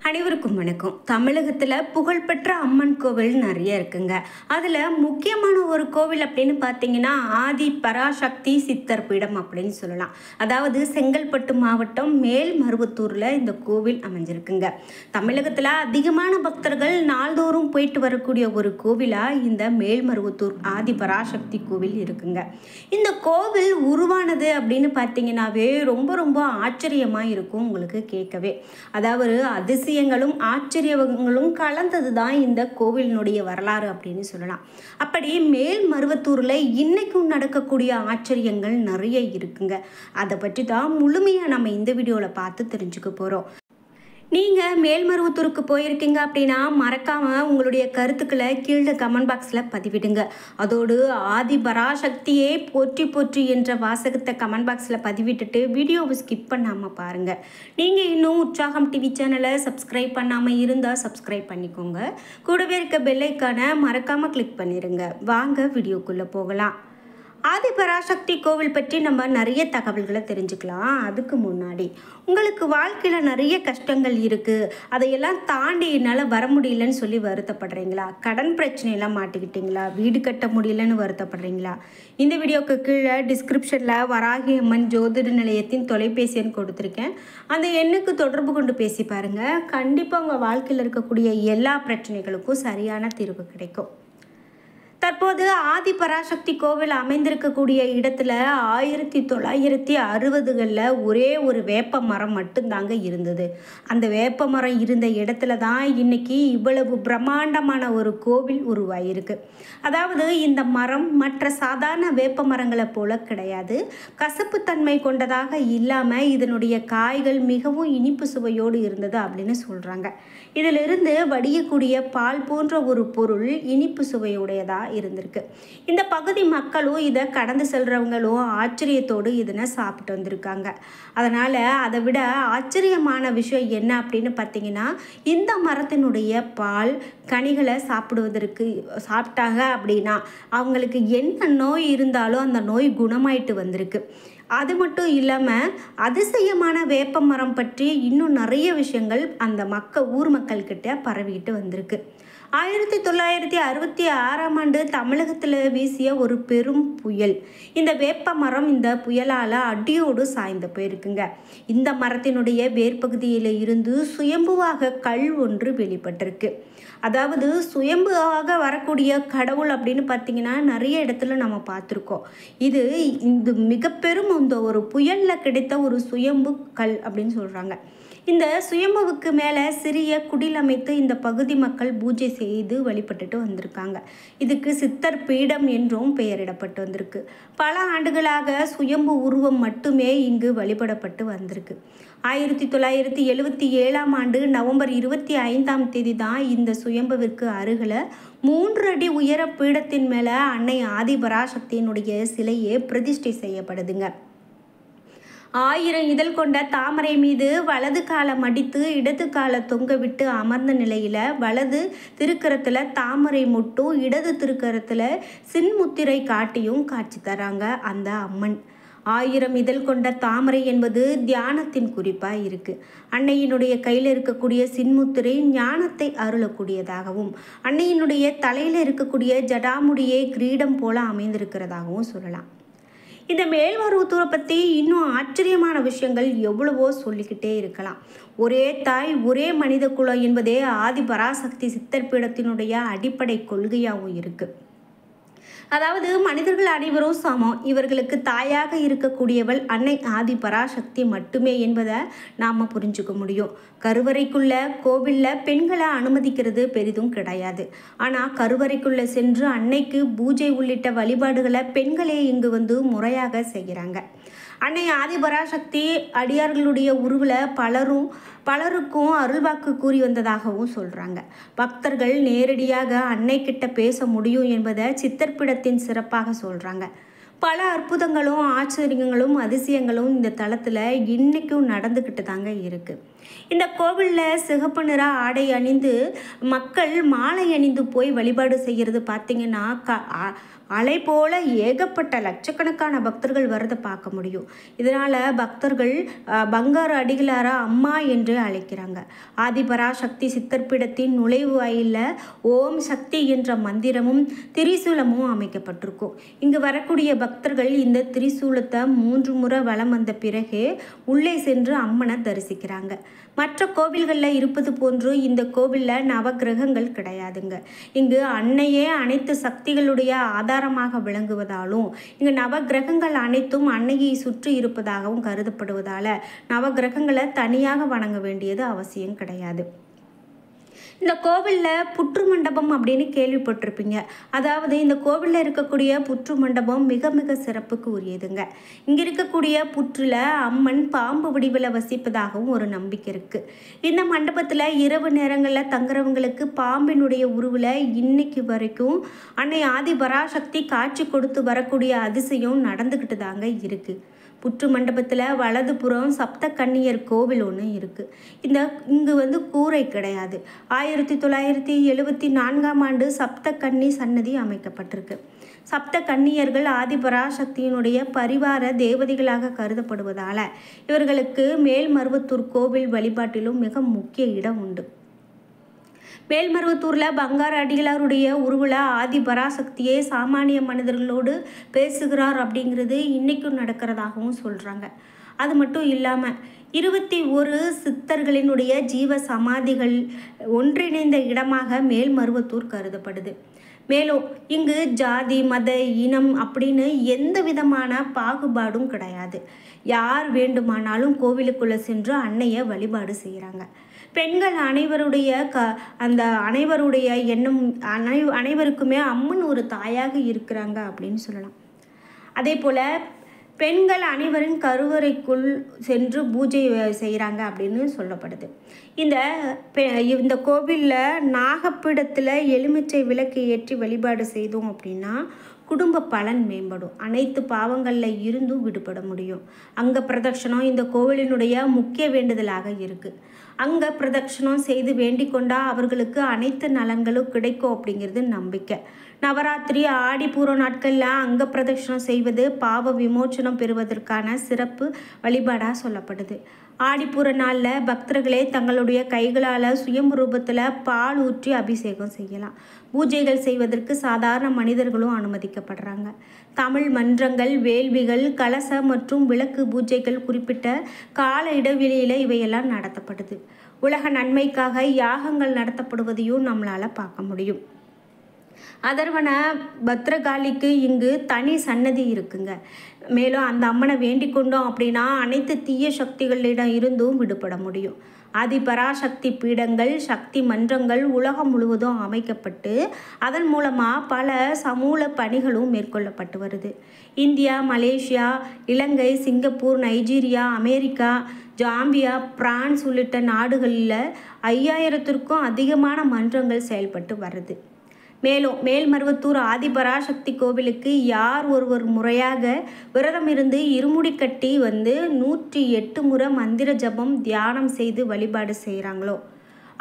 அனைவருக்கும் வணக்கம். தமிழகத்தில் புகழ்பெற்ற அம்மன் கோவில் நிறைய இருக்குங்க. அதில் முக்கியமான ஒரு கோவில் அப்படின்னு பார்த்தீங்கன்னா ஆதி பராசக்தி சித்தர் பீடம் அப்படின்னு சொல்லலாம். அதாவது செங்கல்பட்டு மாவட்டம் மேல்மருவத்தூரில் இந்த கோவில் அமைஞ்சிருக்குங்க. தமிழகத்தில் அதிகமான பக்தர்கள் நாள்தோறும் போயிட்டு வரக்கூடிய ஒரு கோவிலாக இந்த மேல்மருவத்தூர் ஆதி பராசக்தி கோவில் இருக்குங்க. இந்த கோவில் உருவானது அப்படின்னு பார்த்தீங்கன்னாவே ரொம்ப ரொம்ப ஆச்சரியமாக இருக்கும் உங்களுக்கு கேட்கவே. அதாவது அதிசயங்களும் ஆச்சரியங்களும் கலந்தது தான் இந்த கோவிலினுடைய வரலாறு அப்படின்னு சொல்லலாம். அப்படி மேல்மருவத்தூரில் இன்னைக்கும் நடக்கக்கூடிய ஆச்சரியங்கள் நிறைய இருக்குங்க. அதை பற்றி தான் முழுமையாக நம்ம இந்த வீடியோவில் பார்த்து தெரிஞ்சுக்க போகிறோம். நீங்கள் மேல்மருவத்தூருக்கு போயிருக்கீங்க அப்படின்னா மறக்காமல் உங்களுடைய கருத்துக்களை கீழே கமெண்ட் பாக்ஸில் பதிவிடுங்க. அதோடு ஆதி பராசக்தியே போற்றி போற்றி என்ற வாசகத்தை கமெண்ட் பாக்ஸில் பதிவிட்டுட்டு வீடியோவை ஸ்கிப் பண்ணாமல் பாருங்கள். நீங்கள் இன்னும் உற்சாகம் டிவி சேனலை சப்ஸ்கிரைப் பண்ணாமல் இருந்தால் சப்ஸ்கிரைப் பண்ணிக்கோங்க. கூடவே இருக்க பெல் ஐக்கானை மறக்காமல் கிளிக் பண்ணிடுங்க. வாங்க வீடியோக்குள்ளே போகலாம். ஆதி பராசக்தி கோவில் பற்றி நம்ம நிறைய தகவல்களை தெரிஞ்சுக்கலாம். அதுக்கு முன்னாடி உங்களுக்கு வாழ்க்கையில் நிறைய கஷ்டங்கள் இருக்குது, அதையெல்லாம் தாண்டி என்னால் வர முடியலன்னு சொல்லி வருத்தப்படுறீங்களா? கடன் பிரச்சனையெல்லாம் மாட்டிக்கிட்டீங்களா? வீடு கட்ட முடியலன்னு வருத்தப்படுறீங்களா? இந்த வீடியோக்கு கீழே டிஸ்கிரிப்ஷனில் வராகி அம்மன் ஜோதிட நிலையத்தின் தொலைபேசி எண் கொடுத்துருக்கேன். அந்த எண்ணுக்கு தொடர்பு கொண்டு பேசி பாருங்கள். கண்டிப்பாக உங்கள் வாழ்க்கையில் இருக்கக்கூடிய எல்லா பிரச்சனைகளுக்கும் சரியான தீர்வு கிடைக்கும். தற்போது ஆதி பராசக்தி கோவில் அமைந்திருக்கக்கூடிய இடத்துல 1960களில் ஒரே ஒரு வேப்ப மரம் மட்டும்தாங்க இருந்தது. அந்த வேப்ப மரம் இருந்த இடத்துல தான் இன்னைக்கு இவ்வளவு பிரம்மாண்டமான ஒரு கோவில் உருவாயிருக்கு. அதாவது இந்த மரம் மற்ற சாதாரண வேப்ப மரங்களை போல கிடையாது. கசப்புத்தன்மை கொண்டதாக இல்லாமல் இதனுடைய காய்கள் மிகவும் இனிப்பு சுவையோடு இருந்தது அப்படின்னு சொல்கிறாங்க. இதிலிருந்து வடியக்கூடிய பால் போன்ற ஒரு பொருள் இனிப்பு சுவையுடையதாக இருந்திருக்கு. இந்த பகுதி மக்களும் இதை கடந்து செல்றவங்களும் ஆச்சரியத்தோடு இதனை சாப்பிட்டு வந்திருக்காங்க. அதனால் அதை விட ஆச்சரியமான விஷயம் என்ன அப்படின்னு பார்த்தீங்கன்னா, இந்த மரத்தினுடைய பால் கனிகளை சாப்பிட்டாங்க அப்படின்னா அவங்களுக்கு என்ன நோய் இருந்தாலும் அந்த நோய் குணமாயிட்டு வந்திருக்கு. அது மட்டும் இல்லாமல் அதிசயமான வேப்ப மரம் பற்றி இன்னும் நிறைய விஷயங்கள் அந்த ஊர் மக்கள்கிட்ட பரவிட்டு வந்திருக்கு. 1966ஆம் ஆண்டு தமிழகத்தில் வீசிய ஒரு பெரும் புயல். இந்த வேப்ப மரம் இந்த புயலால் அடியோடு சாய்ந்து போயிருக்குங்க. இந்த மரத்தினுடைய வேர்பகுதியில் இருந்து சுயம்புவாக கல் ஒன்று வெளிப்பட்டிருக்கு. அதாவது சுயம்புவாக வரக்கூடிய கடவுள் அப்படின்னு பார்த்தீங்கன்னா நிறைய இடத்துல நம்ம பார்த்துருக்கோம். இது மிக பெரும் இந்த ஒரு புயலில் கிடைத்த ஒரு சுயம்பு கல் அப்படின்னு சொல்கிறாங்க. இந்த சுயம்புவுக்கு மேலே சிறிய குடில் அமைத்து இந்த பகுதி மக்கள் பூஜை செய்து வழிபட்டுட்டு வந்திருக்காங்க. இதுக்கு சித்தர் பீடம் என்றும் பெயரிடப்பட்டு வந்திருக்கு. பல ஆண்டுகளாக சுயம்பு உருவம் மட்டுமே இங்கு வழிபடப்பட்டு வந்திருக்கு. 1977ஆம் ஆண்டு நவம்பர் 25ஆம் தேதி தான் இந்த சுயம்புவிற்கு அருகில் 3 அடி உயர பீடத்தின் மேலே அன்னை ஆதி பராசக்தியினுடைய சிலையே பிரதிஷ்டை செய்யப்படுதுங்க. 1000 இதழ் கொண்ட தாமரை மீது வலது காலை மடித்து இடது காலை தொங்க விட்டு அமர்ந்த நிலையில் வலது திருக்கரத்தில் தாமரை முட்டும் இடது திருக்கரத்தில் சின்முத்திரை காட்டியும் காட்சி தராங்க அந்த அம்மன். 1000 இதழ் கொண்ட தாமரை என்பது தியானத்தின் குறிப்பாக இருக்குது. அன்னையினுடைய கையில் இருக்கக்கூடிய சின்முத்திரை ஞானத்தை அருளக்கூடியதாகவும் அன்னையினுடைய தலையில் இருக்கக்கூடிய ஜடாமுடியை கிரீடம் போல அமைந்திருக்கிறதாகவும் சொல்லலாம். இந்த மேல்மருவத்தூரை பற்றி இன்னும் ஆச்சரியமான விஷயங்கள் எவ்வளவோ சொல்லிக்கிட்டே இருக்கலாம். ஒரே தாய் ஒரே மனித குலம் என்பதே ஆதி பராசக்தி சித்தர் பீடத்தினுடைய அடிப்படை கொள்கையாகவும் இருக்குது. அதாவது மனிதர்கள் அனைவரும் சமம், இவர்களுக்கு தாயாக இருக்கக்கூடியவள் அன்னை ஆதி பராசக்தி மட்டுமே என்பதை நாம் புரிஞ்சுக்க முடியும். கருவறைக்குள்ள கோவிலில் பெண்களை அனுமதிக்கிறது பெரிதும் கிடையாது. ஆனால் கருவறைக்குள்ளே சென்று அன்னைக்கு பூஜை உள்ளிட்ட வழிபாடுகளை பெண்களே இங்கு வந்து முறையாக செய்கிறாங்க. அன்னை ஆதி பராசக்தி அடியார்களுடைய உருவில் பலருக்கும் அருள்வாக்கு கூறி வந்ததாகவும் சொல்கிறாங்க. பக்தர்கள் நேரடியாக அன்னை கிட்ட பேச முடியும் என்பதை சித்தர்பீடத்தின் சிறப்பாக சொல்கிறாங்க. பல அற்புதங்களும் ஆச்சரியங்களும் அதிசயங்களும் இந்த தளத்தில் இன்றைக்கும் நடந்துக்கிட்டு தாங்க இருக்குது. இந்த கோவிலில் சிகப்பு நிற ஆடை அணிந்து மக்கள் மாலை அணிந்து போய் வழிபாடு செய்கிறது பார்த்திங்கன்னா அலை போல ஏகப்பட்ட லட்சக்கணக்கான பக்தர்கள் வரதை பார்க்க முடியும். இதனால் பக்தர்கள் பங்காரு அடிகளார அம்மா என்று அழைக்கிறாங்க. ஆதிபராசக்தி சித்தர்பீடத்தின் நுழைவு வாயிலில் ஓம் சக்தி என்ற மந்திரமும் திரிசூலமும் அமைக்கப்பட்டிருக்கும். இங்கு வரக்கூடிய பக்தர்கள் இந்த திரிசூலத்தை 3 முறை வலம் வந்த பிறகு உள்ளே சென்று அம்மனை தரிசிக்கிறாங்க. மற்ற கோவில்களில் இருப்பது போன்று இந்த கோவிலில் நவகிரகங்கள் கிடையாதுங்க. இங்கு அன்னையே அனைத்து சக்திகளுடைய ஆதாரமாக விளங்குவதாலும் இங்கு நவகிரகங்கள் அனைத்தும் அன்னையை சுற்றி இருப்பதாகவும் கருதப்படுவதால் நவகிரகங்களை தனியாக வணங்க வேண்டியது அவசியம் கிடையாது. இந்த கோவிலில் புற்று மண்டபம் அப்படின்னு கேள்விப்பட்டிருப்பீங்க. அதாவது இந்த கோவிலில் இருக்கக்கூடிய புற்று மண்டபம் மிக மிக சிறப்புக்கு உரியதுங்க. இங்கே இருக்கக்கூடிய புற்றில் அம்மன் பாம்பு வடிவில் வசிப்பதாகவும் ஒரு நம்பிக்கை இருக்குது. இந்த மண்டபத்தில் இரவு நேரங்களில் தங்குறவங்களுக்கு பாம்பினுடைய உருவில் இன்னைக்கு வரைக்கும் அன்னை ஆதிபராசக்தி காட்சி கொடுத்து வரக்கூடிய அதிசயம் நடந்துக்கிட்டு தாங்க இருக்குது. புற்று மண்டபத்தில் வலது புறம் சப்த கன்னியர் கோவில் ஒன்று இருக்குது. இங்கு கூரை கிடையாது. 1974ஆம் ஆண்டு சப்த கன்னி சன்னதி அமைக்கப்பட்டிருக்கு. சப்த கன்னியர்கள் ஆதிபராசக்தியினுடைய பரிவார தேவதைகளாக கருதப்படுவதால் இவர்களுக்கு மேல்மருவத்தூர் கோவில் வழிபாட்டிலும் மிக முக்கிய இடம் உண்டு. மேல்மருவத்தூரில் பங்காரு அடிகளாருடைய உருவில் ஆதிபராசக்தியே சாமானிய மனிதர்களோடு பேசுகிறார் அப்படிங்கிறது இன்றைக்கும் நடக்கிறதாகவும் சொல்கிறாங்க. அது மட்டும் இல்லாமல் 21 சித்தர்களினுடைய ஜீவ சமாதிகள் ஒன்றிணைந்த இடமாக மேல்மருவத்தூர் கருதப்படுது. மேலும் இங்கு ஜாதி மத இனம் அப்படின்னு எந்த விதமான பாகுபாடும் கிடையாது. யார் வேண்டுமானாலும் கோவிலுக்குள்ளே சென்று அன்னையை வழிபாடு செய்கிறாங்க. பெண்கள் அனைவருடைய அனைவருடைய எண்ணம் அனைவருக்குமே அம்மன் ஒரு தாயாக இருக்கிறாங்க அப்படின்னு சொல்லலாம். அதே போல் பெண்கள் அனைவரும் கருவறைக்குள் சென்று பூஜை செய்கிறாங்க அப்படின்னு சொல்லப்படுது. இந்த கோவிலில் நாகப்பீடத்தில் எலுமிச்சை விளக்கு ஏற்றி வழிபாடு செய்தோம் அப்படின்னா குடும்ப பலன் மேம்படும். அனைத்து பாவங்களில் இருந்தும் விடுபட முடியும். அங்க பிரதட்சணம் இந்த கோவிலினுடைய முக்கிய வேண்டுதலாக இருக்குது. அங்க பிரதட்சணம் செய்து வேண்டிக் கொண்டா அவர்களுக்கு அனைத்து நலன்களும் கிடைக்கும் அப்படிங்கிறது நம்பிக்கை. நவராத்திரி ஆடிப்பூர நாட்களில் அங்க பிரதட்சணம் செய்வது பாவ விமோச்சனம் பெறுவதற்கான சிறப்பு வழிபாடாக சொல்லப்படுது. ஆடிப்பூர நாளில் பக்தர்களே தங்களுடைய கைகளால் சுயம்பு ரூபத்தில் பால் ஊற்றி அபிஷேகம் செய்யலாம். பூஜைகள் செய்வதற்கு சாதாரண மனிதர்களும் அனுமதிக்கப்படுறாங்க. தமிழ் மன்றங்கள், வேள்விகள், கலச மற்றும் விளக்கு பூஜைகள் குறிப்பிட்ட கால இடைவெளியில் இவையெல்லாம் நடத்தப்படுது. உலக நன்மைக்காக யாகங்கள் நடத்தப்படுவதையும் நம்மளால் பார்க்க முடியும். அதர்வன பத்ரகாளிக்கு இங்கு தனி சன்னதி இருக்குங்க. மேலும் அந்த அம்மனை வேண்டிக் கொண்டோம் அப்படின்னா அனைத்து தீய சக்திகளிடம் இருந்தும் விடுபட முடியும். ஆதிபராசக்தி பீடங்கள், சக்தி மன்றங்கள் உலகம் முழுவதும் அமைக்கப்பட்டு அதன் மூலமாக பல சமூக பணிகளும் மேற்கொள்ளப்பட்டு வருது. இந்தியா, மலேசியா, இலங்கை, Singapore, Nigeria, America, Zambia, France உள்ளிட்ட நாடுகளில் 5000த்திற்கும் அதிகமான மன்றங்கள் செயல்பட்டு வருது. மேலும் மேல்மருவத்தூர் ஆதிபராசக்தி கோவிலுக்கு யார் ஒருவர் முறையாக விரதம் இருந்து இருமுடி கட்டி 108 முறை மந்திர ஜபம் தியானம் செய்து வழிபாடு செய்கிறாங்களோ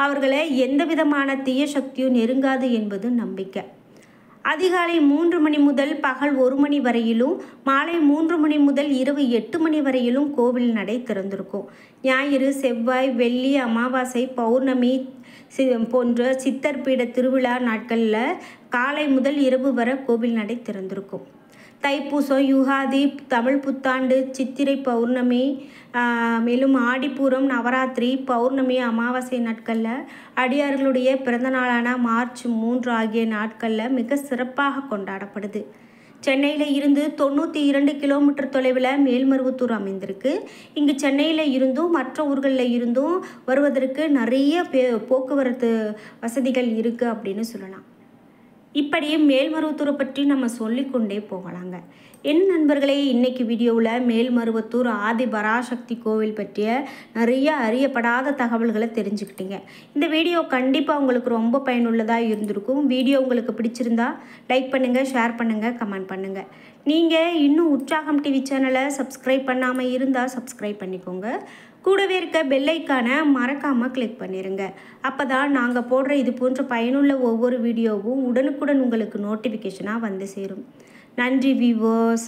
அவர்களை எந்த விதமான தீய சக்தியும் நெருங்காது என்பது நம்பிக்கை. அதிகாலை 3 மணி முதல் பகல் 1 மணி வரையிலும், மாலை 3 மணி முதல் இரவு 8 மணி வரையிலும் கோவில் நடை திறந்திருக்கும். ஞாயிறு, செவ்வாய், வெள்ளி, அமாவாசை, பௌர்ணமி போன்ற சித்தர்பீட திருவிழா நாட்களில் காலை முதல் இரவு வரை கோவில் நடை திறந்திருக்கும். தைப்பூசம், யுகாதி, தமிழ் புத்தாண்டு, சித்திரை பௌர்ணமி, மேலும் ஆடிப்பூரம், நவராத்திரி, பௌர்ணமி, அமாவாசை நாட்களில் அடியார்களுடைய பிறந்த நாளான மார்ச் 3 ஆகிய நாட்களில் மிக சிறப்பாக கொண்டாடப்படுது. சென்னையில் இருந்து 92 கிலோமீட்டர் தொலைவில் மேல்மருவத்தூர் அமைந்திருக்கு. இங்கு சென்னையில் இருந்தும் மற்ற ஊர்களில் இருந்தும் வருவதற்கு நிறைய போக்குவரத்து வசதிகள் இருக்குது அப்படின்னு சொல்லலாம். இப்படியே மேல்மருவத்தூரை பற்றி நம்ம சொல்லிக்கொண்டே போகலாங்க. என் நண்பர்களே, இன்றைக்கி வீடியோவில் மேல்மருவத்தூர் ஆதிபராசக்தி கோவில் பற்றிய நிறைய அறியப்படாத தகவல்களை தெரிஞ்சுக்கிட்டீங்க. இந்த வீடியோ கண்டிப்பாக உங்களுக்கு ரொம்ப பயனுள்ளதாக இருந்திருக்கும். வீடியோ உங்களுக்கு பிடிச்சிருந்தா லைக் பண்ணுங்கள், ஷேர் பண்ணுங்கள், கமெண்ட் பண்ணுங்கள். நீங்கள் இன்னும் உற்சாகம் டிவி சேனலை சப்ஸ்கிரைப் பண்ணாமல் இருந்தால் சப்ஸ்கிரைப் பண்ணிக்கோங்க. கூடவே இருக்க பெல் ஐக்கானை மறக்காமல் கிளிக் பண்ணிடுங்க. அப்போ தான் நாங்கள் போடுற இது போன்ற பயனுள்ள ஒவ்வொரு வீடியோவும் உடனுக்குடன் உங்களுக்கு நோட்டிஃபிகேஷனாக வந்து சேரும். நன்றி வியூவர்ஸ்.